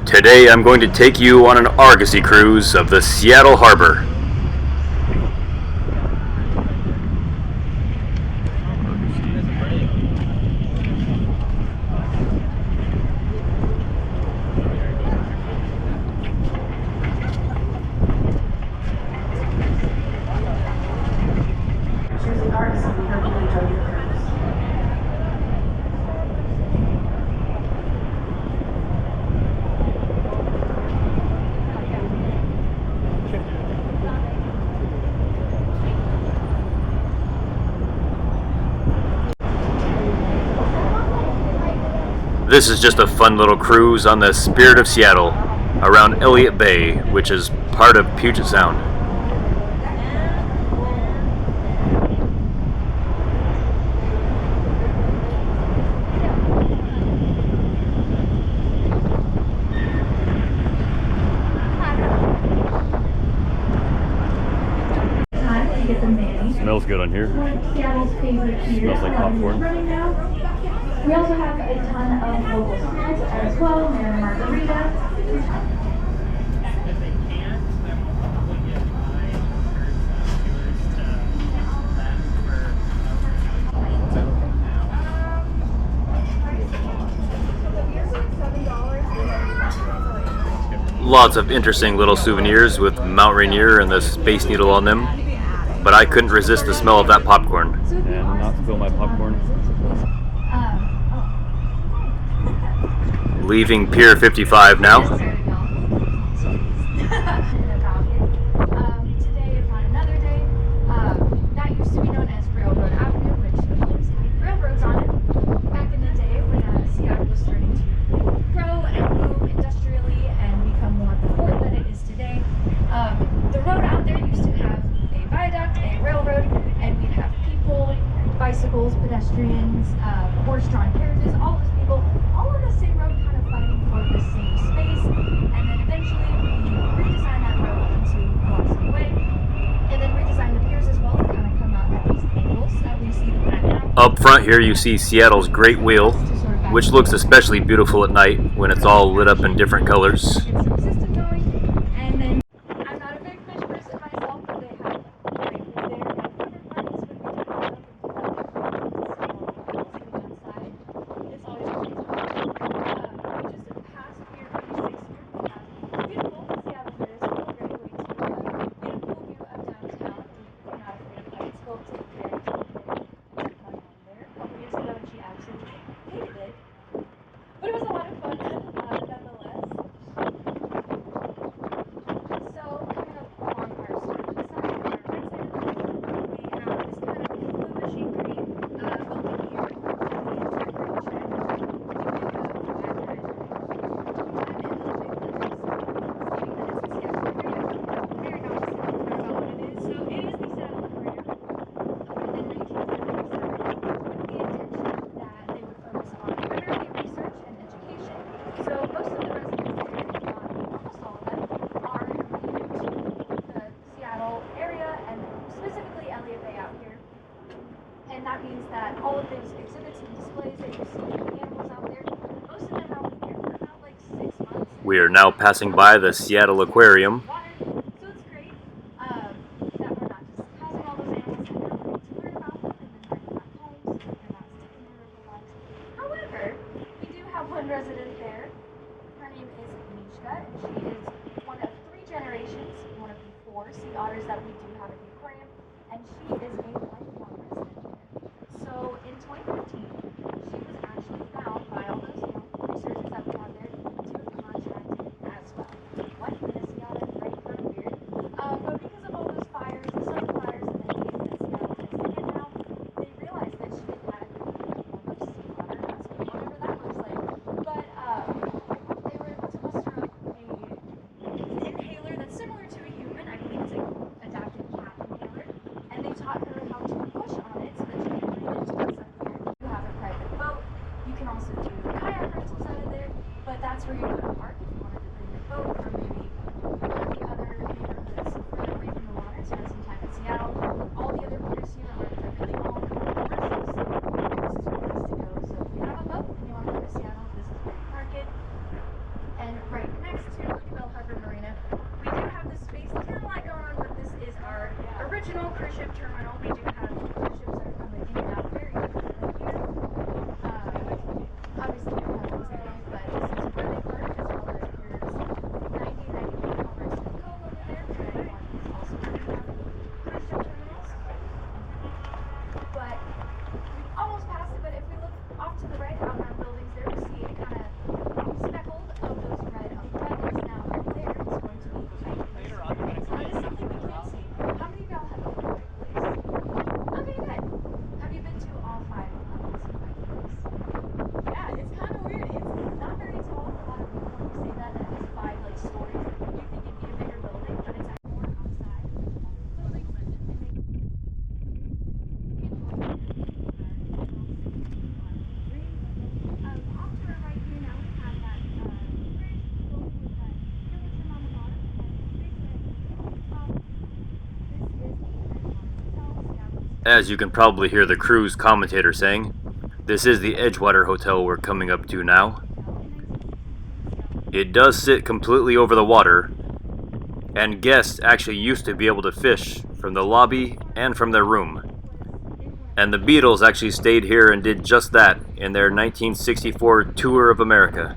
Today I'm going to take you on an Argosy cruise of the Seattle Harbor. This is just a fun little cruise on the Spirit of Seattle around Elliot Bay, which is part of Puget Sound. Smells good on here. Smells like popcorn. We also have a ton of local spirits as well, and margarita. Lots of interesting little souvenirs with Mount Rainier and the Space Needle on them, but I couldn't resist the smell of that popcorn. And not spill my popcorn. Leaving Pier 55 now. Today, if not another day, that used to be known as Railroad Avenue, which of course had railroads on it back in the day when Seattle was starting to grow and move industrially and become more of the port that it is today. The road out there used to have a viaduct, a railroad, and we'd have people, bicycles, pedestrians, horse-drawn carriages, all of those people, all on the same road, kind of fighting for the same space. And then eventually we redesigned that road into Waterfront Way, and then redesigned the piers as well to kind of come out at these angles that we see them at now. Up front here you see Seattle's Great Wheel, which looks especially beautiful at night when it's all lit up in different colors. And that means that all of those exhibits and displays that you see of the animals out there, most of them have been here for about like 6 months. We are now passing by the Seattle Aquarium. So it's great that we're not just housing all those animals in there, we get to learn about them and then bring them back home so that they're not sticking there over lives. However, we do have one resident there. Her name is Mishka, and she is one of 3 generations, one of the 4 sea otters that we do have at the aquarium, and she is a lifelong resident. So in 2015, she was actually found by all those researchers that we have there to have contracted as well. What? In a sea otter, right? Kind of weird. But because of all those fires, the summer fires, and the haze that Seattle has taken now, they realized that she had a form of sea otter, whatever that looks like. But they were able to muster up an inhaler that's similar to a human. I believe it's an adapted cat inhaler, and they taught her how to push on it so that she can breathe into what's up there. You have a private boat. You can also do kayak rentals out of there, but that's where you go to park if you wanted to bring your boat, or maybe one of the other neighborhoods further away from the water, spend some time in Seattle. All the other piers here are privately owned commercial, so this is your place to go. So if you have a boat and you want to go to Seattle, this is where you park it. And right now, ship terminal. We do have ships that are coming in and out very frequently here. Obviously, we don't have those names, but this is where they park, as well as here's 9093 Commerce and Co. over there for anyone who's also looking at cruise ship terminals. But we've almost passed it, but if we look off to the right out in our buildings there, we see it kind of speckled of those red umbrellas. Now, up there is going to be bike lanes. So that is something we can see. How many of y'all have been to bike lanes? Okay, good. Have you been to all 5 levels of bike lanes? Yeah, it's kind of weird. It's not very tall. A lot of people, when you say that it is 5 like stories, you think it'd be a bigger building, but it's actually more outside. Buildings and they off to our right here now we have that bridge building with that skeleton on the bottom and big red top. This is the Edgewater Hotel. As you can probably hear the cruise commentator saying, this is the Edgewater Hotel we're coming up to now. It does sit completely over the water, and guests actually used to be able to fish from the lobby and from their room. And the Beatles actually stayed here and did just that in their 1964 tour of America.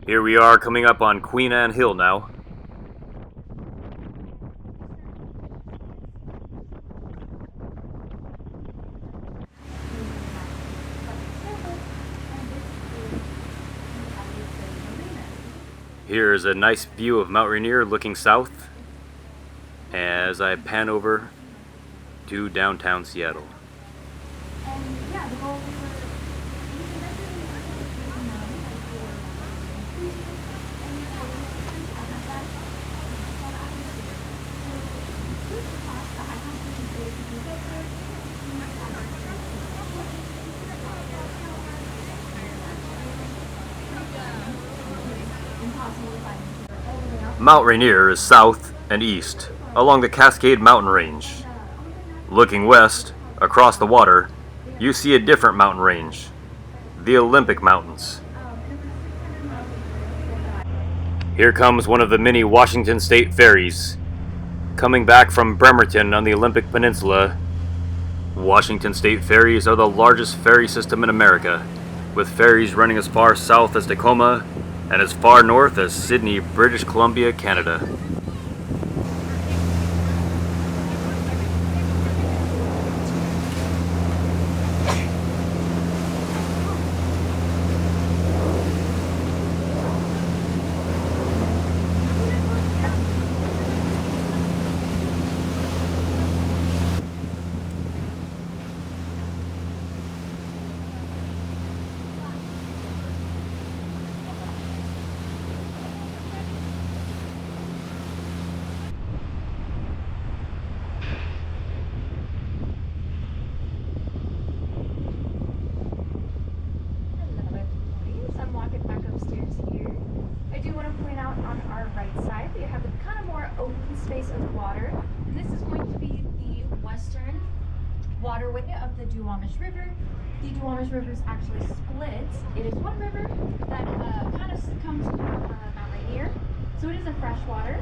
Here we are coming up on Queen Anne Hill now. Here is a nice view of Mount Rainier looking south as I pan over to downtown Seattle. Mount Rainier is south and east along the Cascade Mountain Range. Looking west, across the water, you see a different mountain range, the Olympic Mountains. Here comes one of the many Washington State ferries. Coming back from Bremerton on the Olympic Peninsula, Washington State ferries are the largest ferry system in America, with ferries running as far south as Tacoma and as far north as Sydney, British Columbia, Canada. Waterway of the Duwamish River. The Duwamish River is actually split. It is one river that kind of comes from Mount Rainier. So it is a freshwater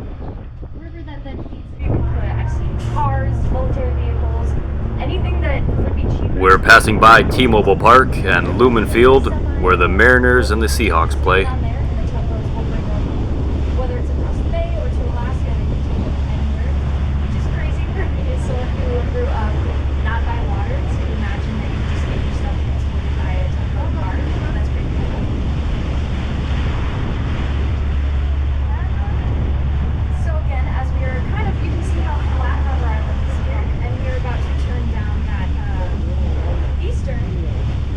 river that then feeds people. I've seen cars, military vehicles, anything that would be cheaper. We're passing by T-Mobile Park and Lumen Field, where the Mariners and the Seahawks play. Whether it's across the bay or to Alaska, they can take them anywhere, which is crazy for me. So if you grew up not by water, to imagine that you just get yourself transported by a tugboat car. That's pretty cool. So again, as we are kind of, you can see how flat Harbor Island is here, and we are about to turn down that eastern.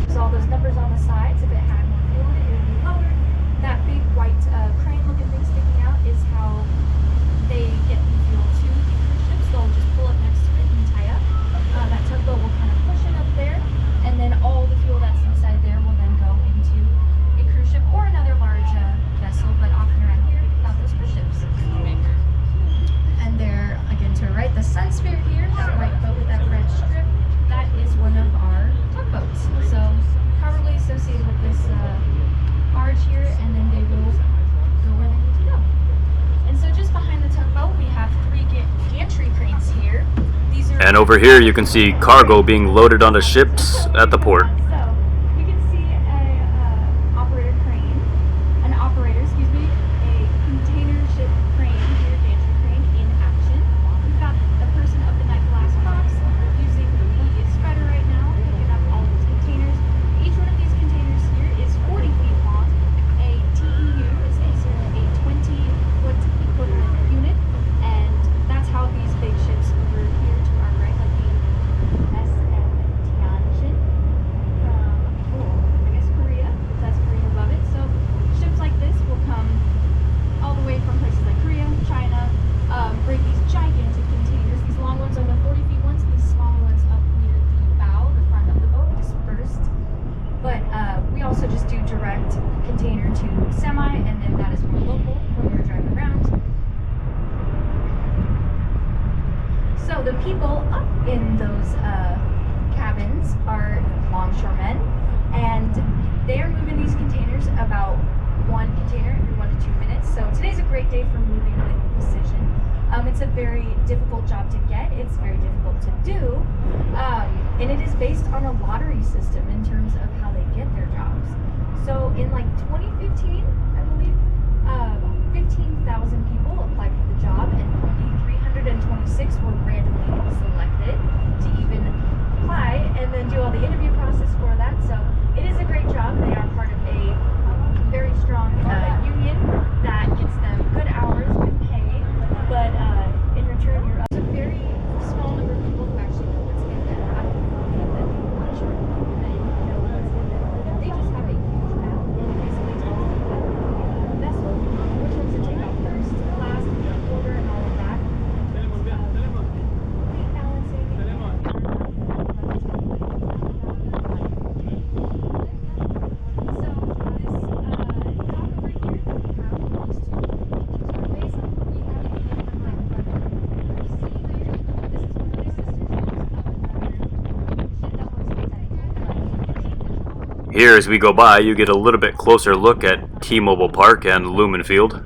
There's all those numbers on the sides. If it had more fuel, it would be lower. That big white crane-looking thing sticking out is how they get the fuel to the cruise ships. They'll just pull up next to it and tie up. That tugboat will kind of push it up there, and then all the fuel that's inside there will then go into a cruise ship or another large vessel, but often around here about those cruise ships. And there, again to the right, the Sun Spear here, that white boat with that red strip, that is one of our tugboats. So probably associated with this barge here, and then they will go where they need to go. And so just behind the tugboat, we have three gantry cranes here. These are And over here you can see cargo being loaded onto ships at the port. So you can see a container ship crane here, gantry crane in action. We've got the person up in that glass box using the spreader right now, picking up all those containers. Each one of these containers here is 40 feet long. A TEU is a 20-foot equivalent unit, and that's how these big ships over here to our right, like the SM Tianjin from, I guess Korea, that's Korea above it. So ships like this will come all the way from places like Korea, China, bring these gigantic containers, these long ones on the 40 feet ones, and these smaller ones up near the bow, the front of the boat, dispersed. But we also just do direct container to semi, and then that is more local when we're driving around. So the people up in those cabins are longshoremen, and they are moving these containers about one container every 1 to 2 minutes. So today's a great day for moving with precision. It's a very difficult job to get. It's very difficult to do, and it is based on a lottery system in terms of how they get their jobs. So in like 2015, I believe, 15,000 people applied for the job, and only 326 were randomly selected to even apply and then do all the interview process for that. So it is a great job. They are part of a very strong union that gets them good hours, good pay, but in return you're a very small number of people who actually know what's in there. I don't believe that people on shore that know what's in there. They just have a huge map and basically tells them that vessel which ones to take out first, last, Here, as we go by, you get a little bit closer look at T-Mobile Park and Lumen Field.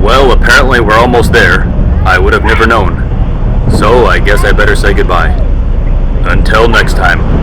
Well, apparently we're almost there. I would have never known. So I guess I better say goodbye. Until next time.